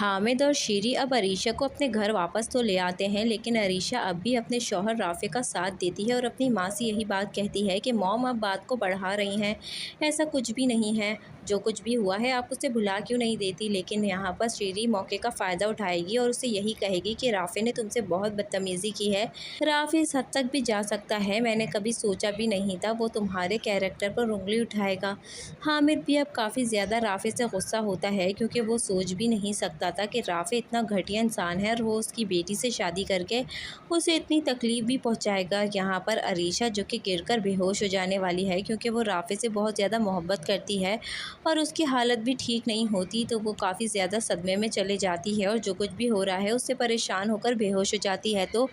हामिद और शीरी अब अरीशा को अपने घर वापस तो ले आते हैं, लेकिन अरीशा अब भी अपने शौहर राफे का साथ देती है और अपनी माँ से यही बात कहती है कि मॉम आप बात को बढ़ा रही हैं, ऐसा कुछ भी नहीं है, जो कुछ भी हुआ है आप उसे भुला क्यों नहीं देती। लेकिन यहाँ पर शीरी मौके का फ़ायदा उठाएगी और उसे यही कहेगी कि राफे ने तुमसे बहुत बदतमीज़ी की है। राफे इस हद तक भी जा सकता है, मैंने कभी सोचा भी नहीं था वो तुम्हारे कैरेक्टर पर उंगली उठाएगा। हामिद भी अब काफ़ी ज़्यादा राफे से गुस्सा होता है, क्योंकि वो सोच भी नहीं सकता था कि राफे इतना घटिया इंसान है और वो उसकी बेटी से शादी करके उसे इतनी तकलीफ़ भी पहुंचाएगा। यहाँ पर अरीशा जो कि गिरकर बेहोश हो जाने वाली है, क्योंकि वो राफे से बहुत ज़्यादा मोहब्बत करती है और उसकी हालत भी ठीक नहीं होती, तो वो काफ़ी ज़्यादा सदमे में चले जाती है और जो कुछ भी हो रहा है उससे परेशान होकर बेहोश हो जाती है। तो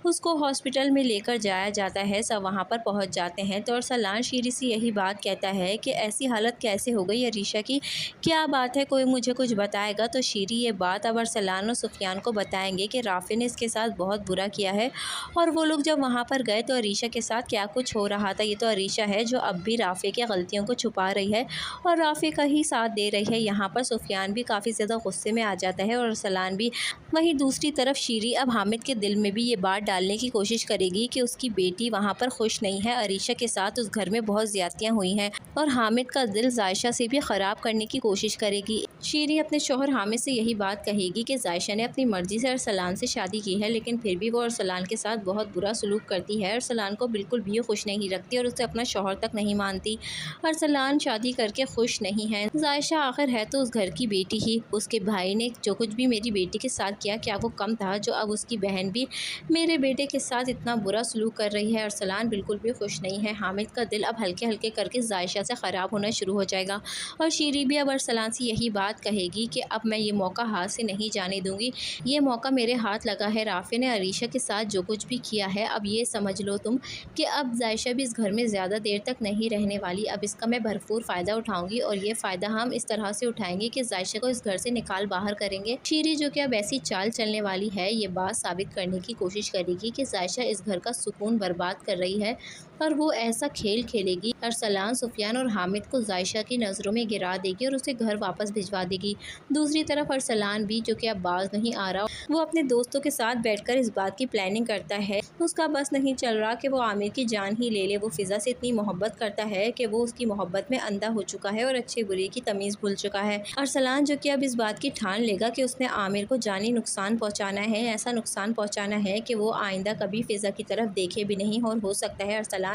उसको हॉस्पिटल में लेकर जाया जाता है। सब वहाँ पर पहुँच जाते हैं तो अरसलान शीरी से यही बात कहता है कि ऐसी हालत कैसे हो गई अरीशा की, क्या बात है, कोई मुझे कुछ बताएगा। तो शीरी ये बात अब अरसलान और सुफियान को बताएंगे कि राफे ने इसके साथ बहुत बुरा किया है। और वो लोग जब वहाँ पर गए तो अरीशा के साथ क्या कुछ हो रहा था। ये तो अरीशा है जो अब भी राफे की गलतियों को छुपा रही है और राफे का ही साथ दे रही है। यहाँ पर सुफियान भी काफ़ी ज़्यादा गुस्से में आ जाता है और अरसलान भी। वहीं दूसरी तरफ शीरी अब हामिद के दिल में भी ये बात डालने की कोशिश करेगी कि उसकी बेटी वहाँ पर खुश नहीं है, अरीशा के साथ उस घर में बहुत ज़्यादतियाँ हुई हैं और हामिद का दिल जायशा से भी ख़राब करने की कोशिश करेगी। शीरी अपने शौहर हामिद से यही बात कहेगी कि जायशा ने अपनी मर्ज़ी से अरसलान से शादी की है, लेकिन फिर भी वो अरसलान के साथ बहुत बुरा सलूक करती है। अरसलान को बिल्कुल भी खुश नहीं रखती और उसे अपना शौहर तक नहीं मानती। अरसलान शादी करके खुश नहीं है। जायशा आखिर है तो उस घर की बेटी ही, उसके भाई ने जो कुछ भी मेरी बेटी के साथ किया, क्या वो कम था जो अब उसकी बहन भी मेरे बेटे के साथ इतना बुरा सलूक कर रही है। अरसलान बिल्कुल भी खुश नहीं है। हामिद का दिल अब हल्के हल्के करके जायशा से ख़राब होना शुरू हो जाएगा और शीरी भी अब अरसलान से यही बात कहेगी कि अब मैं ये मौका हाथ से नहीं जाने दूंगी, ये मौका मेरे हाथ लगा है। राफे ने अरीशा के साथ जो कुछ भी किया है, अब ये समझ लो तुम कि अब जायशा भी इस घर में ज़्यादा देर तक नहीं रहने वाली। अब इसका मैं भरपूर फ़ायदा उठाऊंगी और ये फ़ायदा हम इस तरह से उठाएंगे कि जायशा को इस घर से निकाल बाहर करेंगे। शीरी जो कि अब ऐसी चाल चलने वाली है, ये बात साबित करने की कोशिश करेगी कि जायशा इस घर का सुकून बर्बाद कर रही है और वो ऐसा खेल खेलेगी। अरसलान, सुफियान और हामिद को जायशा की नज़रों में गिरा देगी और उसे घर वापस भिजवा देगी। दूसरी तरफ अरसलान भी जो कि अब बाज नहीं आ रहा, वो अपने दोस्तों के साथ बैठकर इस बात की प्लानिंग करता है। उसका बस नहीं चल रहा कि वो आमिर की जान ही ले ले। वो फ़िज़ा से इतनी मोहब्बत करता है कि वो उसकी मोहब्बत में अंधा हो चुका है और अच्छे बुरे की तमीज़ भूल चुका है। अरसलान जो कि अब इस बात की ठान लेगा कि उसने आमिर को जानी नुकसान पहुँचाना है, ऐसा नुकसान पहुँचाना है कि वो आइंदा कभी फ़िज़ा की तरफ देखे भी नहीं। और हो सकता है अरसलान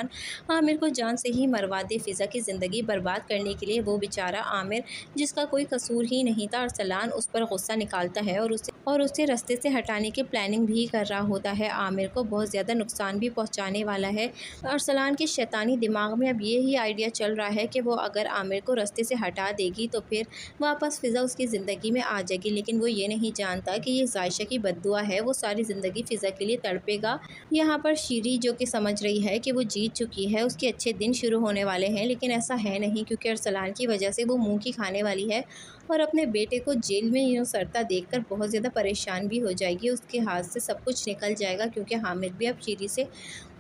आमिर को जान से ही मरवा दे, फ़िज़ा की ज़िंदगी बर्बाद करने के लिए। वो बेचारा आमिर जिसका कोई कसूर ही नहीं था। अरसलान उस पर गुस्सा निकालता है और उसे रास्ते से हटाने की प्लानिंग भी कर रहा होता है। आमिर को बहुत ज़्यादा नुकसान भी पहुंचाने वाला है। अरसलान के शैतानी दिमाग में अब ये ही आइडिया चल रहा है कि वो अगर आमिर को रास्ते से हटा देगी तो फिर वापस फ़िज़ा उसकी ज़िंदगी में आ जाएगी। लेकिन वो ये नहीं जानता कि ये जायशा की बद्दुआ है, वो सारी ज़िंदगी फ़िज़ा के लिए तड़पेगा। यहाँ पर शीरी जो कि समझ रही है कि वो जीत चुकी है, उसके अच्छे दिन शुरू होने वाले हैं, लेकिन ऐसा है नहीं, क्योंकि अरसलान की वजह से वो मुँह की खाने वाली है और अपने बेटे को जेल में यूँ सड़ता देखकर बहुत ज़्यादा परेशान भी हो जाएगी। उसके हाथ से सब कुछ निकल जाएगा, क्योंकि हामिद भी अब शीरी से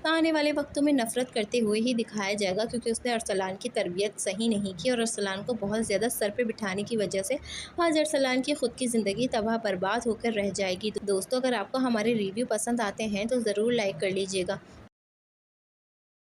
आने वाले वक्तों में नफ़रत करते हुए ही दिखाया जाएगा, क्योंकि उसने अरसलान की तरबियत सही नहीं की और अरसलान को बहुत ज़्यादा सर पे बिठाने की वजह से आज अरसलान की ख़ुद की ज़िंदगी तबाह बर्बाद होकर रह जाएगी। तो दोस्तों, अगर आपको हमारे रिव्यू पसंद आते हैं तो ज़रूर लाइक कर लीजिएगा।